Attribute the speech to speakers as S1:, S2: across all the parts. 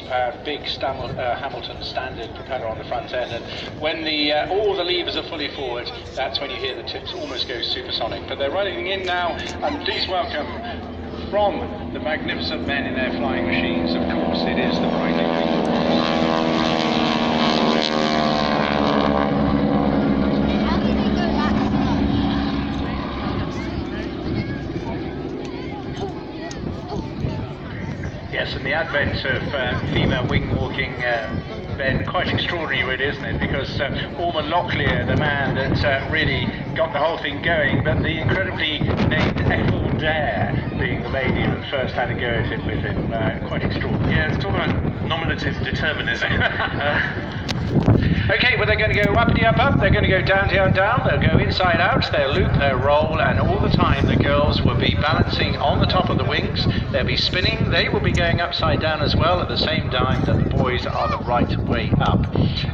S1: horsepower, big Hamilton standard propeller on the front end, and when all the levers are fully forward, that's when you hear the tips almost go supersonic. But they're running in now, and please welcome from the magnificent men in their flying machines, of course, it is the Breitling Wingwalkers. Yes, and the advent of female wing walking, Ben, quite extraordinary really, isn't it? Because Orma Locklear, the man that really got the whole thing going, but the incredibly named Ethel Dare being the lady that first had a go at it with him, quite extraordinary.
S2: Yeah, it's talking about nominative determinism.
S1: Okay, well they're going to go uppity up, they're going to go down, down, down, they'll go inside out, they'll loop, they'll roll, and all the time the girls will be balancing on the top of the wings, they'll be spinning, they will be going upside down as well at the same time that the boys are the right way up.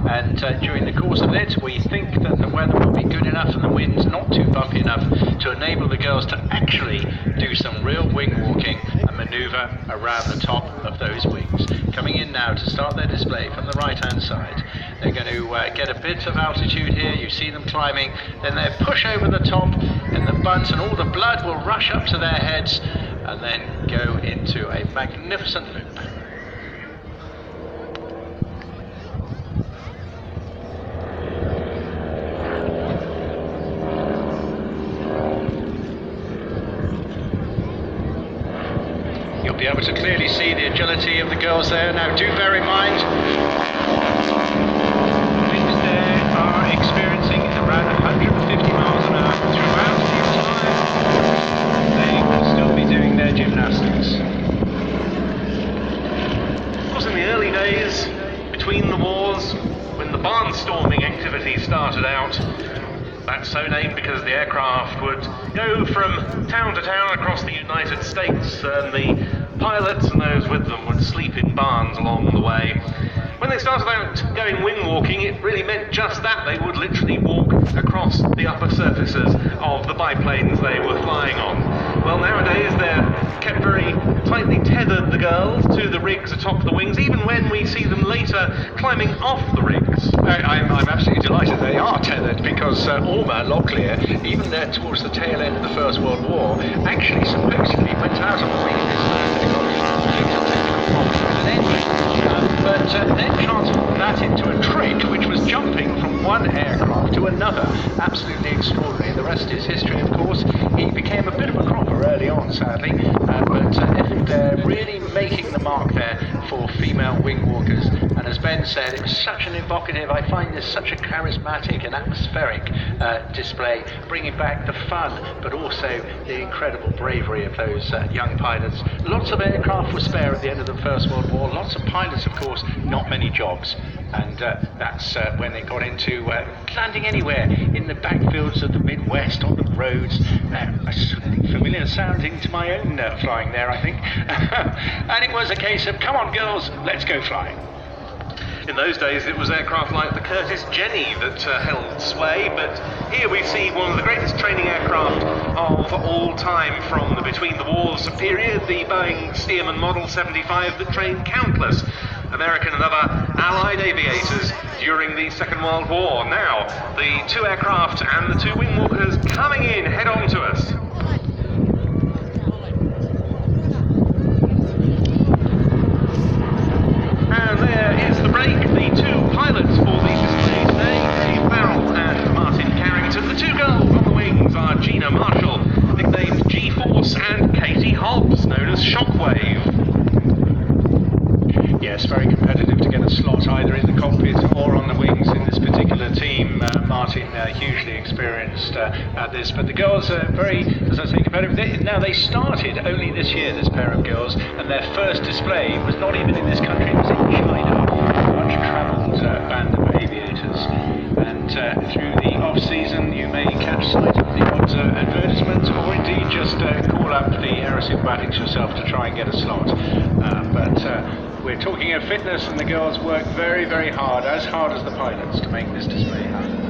S1: And during the course of it, we think that the weather will be good enough and the wind's not too bumpy enough to enable the girls to actually do some real wing walking and manoeuvre around the top of those wings. Coming in now to start their display from the right hand side. They're going to get a bit of altitude here, you see them climbing, then they push over the top in the bunts and all the blood will rush up to their heads and then go into a magnificent loop. You'll be able to clearly see the agility of the girls there. Now do bear in mind, winds there are experiencing around 150 miles an hour throughout the time. They will still be doing their gymnastics.
S2: Of course, in the early days, between the wars, when the barnstorming activity started out, that's so named because the aircraft would go from town to town across the United States, and the pilots and those with them would sleep in barns along the way. When they started out going wing walking, it really meant just that. They would literally walk across the upper surfaces of the biplanes they were flying on. Well, nowadays they're kept very tightly tethered, the girls, to the rigs atop the wings, even when we see them later climbing off the rigs.
S1: I'm absolutely delighted they are tethered, because Orma Locklear, even there towards the tail end of the First World War, actually supposedly went out on the wings. But then transformed that into a trick, which was jumping from one aircraft to another. Absolutely extraordinary. The rest is history, of course. He became a bit of a cropper early on, sadly, but really making the mark there for female wing walkers. And as Ben said, it was such an evocative, I find this such a charismatic and atmospheric display, bringing back the fun, but also the incredible bravery of those young pilots. Lots of aircraft were spare at the end of the First World War, lots of pilots, of course, not many jobs. And that's when they got into landing anywhere in the backfields of the Midwest, on the roads. Familiar sounding to my own flying there, I think. And it was a case of, come on girls, let's go flying.
S2: In those days it was aircraft like the Curtiss Jenny that held sway, but here we see one of the greatest training aircraft of all time from the Between the Wars period, the Boeing Stearman Model 75 that trained countless American and other Allied aviators during the Second World War. Now, the two aircraft and the two wingwalkers coming in head on to us. And there is the break. The two pilots for the display today, Dave Farrell and Martin Carrington. The two girls on the wings are Gina Marshall, nicknamed G-Force, and Katie Hobbs, known as Shockwave.
S1: Yes, very competitive to get a slot either in the cockpit or on the wings in this particular team. Martin, hugely experienced at this, but the girls are very, as I say, competitive. They started only this year, this pair of girls, and their first display was not even in this country, it was in China. A much travelled band of aviators. And through the off-season, you may catch sight of the odd advertisement, or indeed just call up the aerosyncratics yourself to try and get a slot. But we're talking of fitness, and the girls work very, very hard as the pilots, to make this display happen.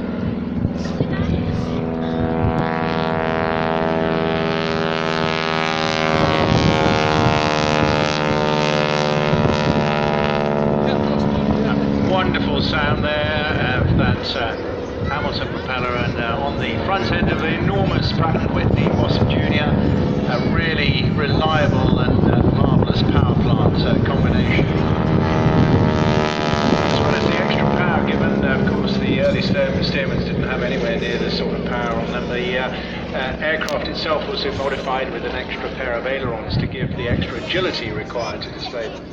S1: wonderful sound there of that Hamilton propeller, and on the front end of the enormous Pratt & Whitney Wasp Junior, a really reliable and marvellous power plant combination. As well as the extra power given, of course the early Stearmans didn't have anywhere near this sort of power on them. The aircraft itself was modified with an extra pair of ailerons to give the extra agility required to display them.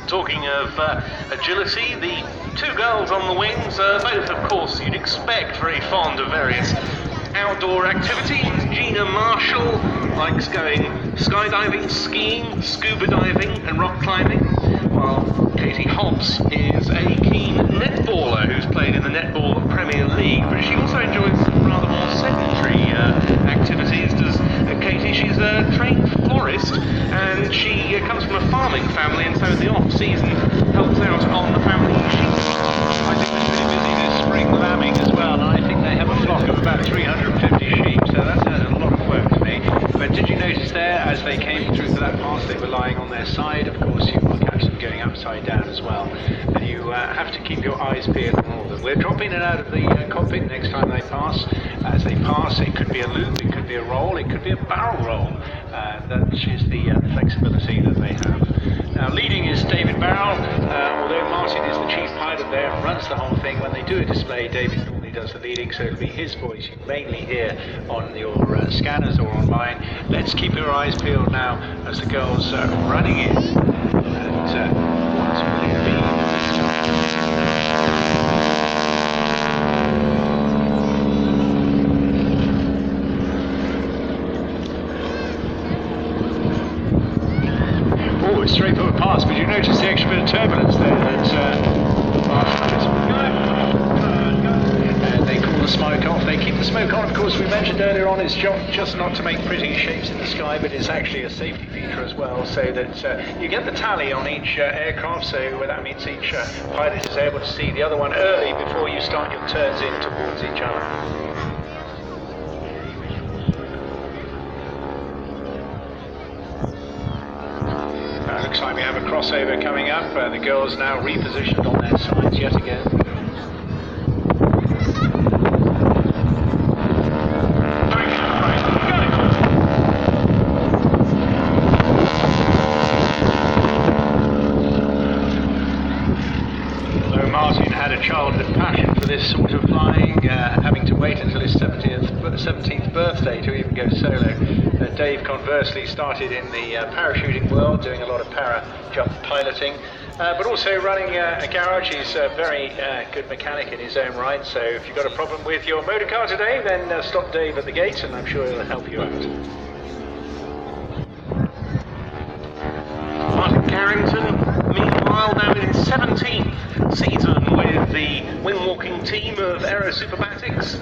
S2: Talking of agility, the two girls on the wings, both of course you'd expect very fond of various outdoor activities. Gina Marshall likes going skydiving, skiing, scuba diving and rock climbing, while Katie Hobbs is a keen netballer who's played in the Netball Premier League, but she also enjoys some rather more sedentary activities. Does Katie? She's a trained florist, and she comes from a farming family, and so in the off-season helps out on the family sheep.
S1: I think they're pretty busy this spring lambing as well, and I think they have a flock of about 350 sheep, so that's a lot of work to me. But did you notice there, as they came through to that pass, they were lying on their side? Of course, you will catch them going upside down as well. And you have to keep your eyes peeled on all of them. We're dropping it out of the cockpit next time they pass. As they pass, it could be a loop, it could be a roll, it could be a barrel roll. That is the flexibility that they have. Now, leading is David Barrell, although Martin is the chief pilot there and runs the whole thing. When they do a display, David normally does the leading, so it'll be his voice you mainly hear on your scanners or on mine. Let's keep your eyes peeled now as the girls are running in. And what's really been this time. Straightforward pass, but you notice the extra bit of turbulence there that they call the smoke off. They keep the smoke on, of course. We mentioned earlier on, it's just not to make pretty shapes in the sky, but it's actually a safety feature as well, so that you get the tally on each aircraft, so that means each pilot is able to see the other one early before you start your turns in towards each other. Looks like we have a crossover coming up. The girls now repositioned on their sides yet again. Although Martin had a childhood passion for this sort of flying, having to wait until his 17th birthday to even go solo. Dave conversely started in the parachuting world, doing a lot of para-jump piloting, but also running a garage. He's a very good mechanic in his own right, so if you've got a problem with your motor car today, then stop Dave at the gate and I'm sure he'll help you out.
S2: Martin Carrington, meanwhile, now in his 17th season with the wing-walking team of Aero Superbatics.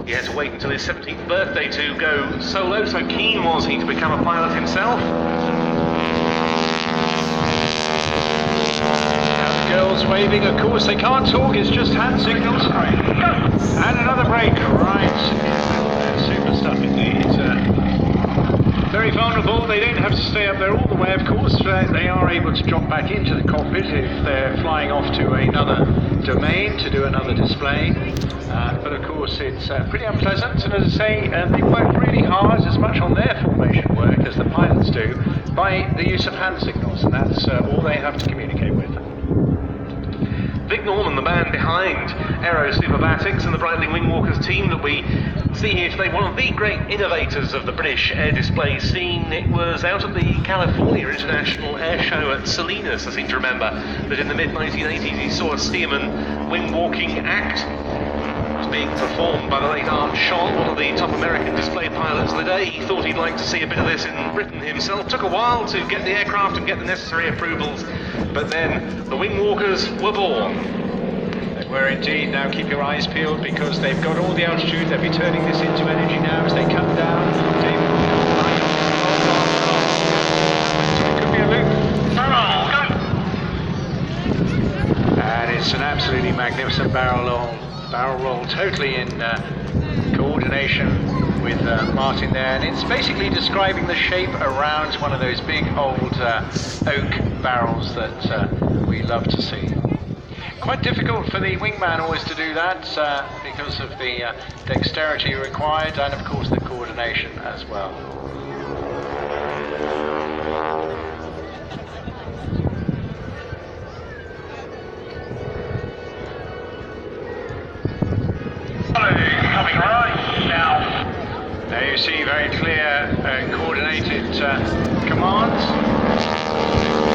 S2: He had to wait until his 17th birthday to go solo, so keen was he to become a pilot himself.
S1: Now the girls waving, of course they can't talk, it's just hand signals. And another break, right. Super stuff indeed. Very vulnerable. They don't have to stay up there all the way, of course. They are able to drop back into the cockpit if they're flying off to another domain to do another display. But of course it's pretty unpleasant, and as I say, they work really hard, as much on their formation work as the pilots do, by the use of hand signals, and that's all they have to communicate with.
S2: Vic Norman, the man behind Aero Superbatics and the Breitling Wingwalkers team that we see here today, one of the great innovators of the British air display scene. It was out of the California International Air Show at Salinas, I seem to remember, that in the mid-1980s he saw a Stearman wing-walking act. It was being performed by the late Art Scholl, one of the top American display pilots of the day. He thought he'd like to see a bit of this in Britain himself. Took a while to get the aircraft and get the necessary approvals, but then the Wingwalkers were born.
S1: Where indeed, now keep your eyes peeled because they've got all the altitude. They'll be turning this into energy now as they come down. David will come right on. It could be a loop. And it's an absolutely magnificent barrel roll, totally in coordination with Martin there. And it's basically describing the shape around one of those big old oak barrels that we love to see. Quite difficult for the wingman always to do that because of the dexterity required and of course the coordination as well.
S2: Coming right now.
S1: There you see very clear coordinated commands.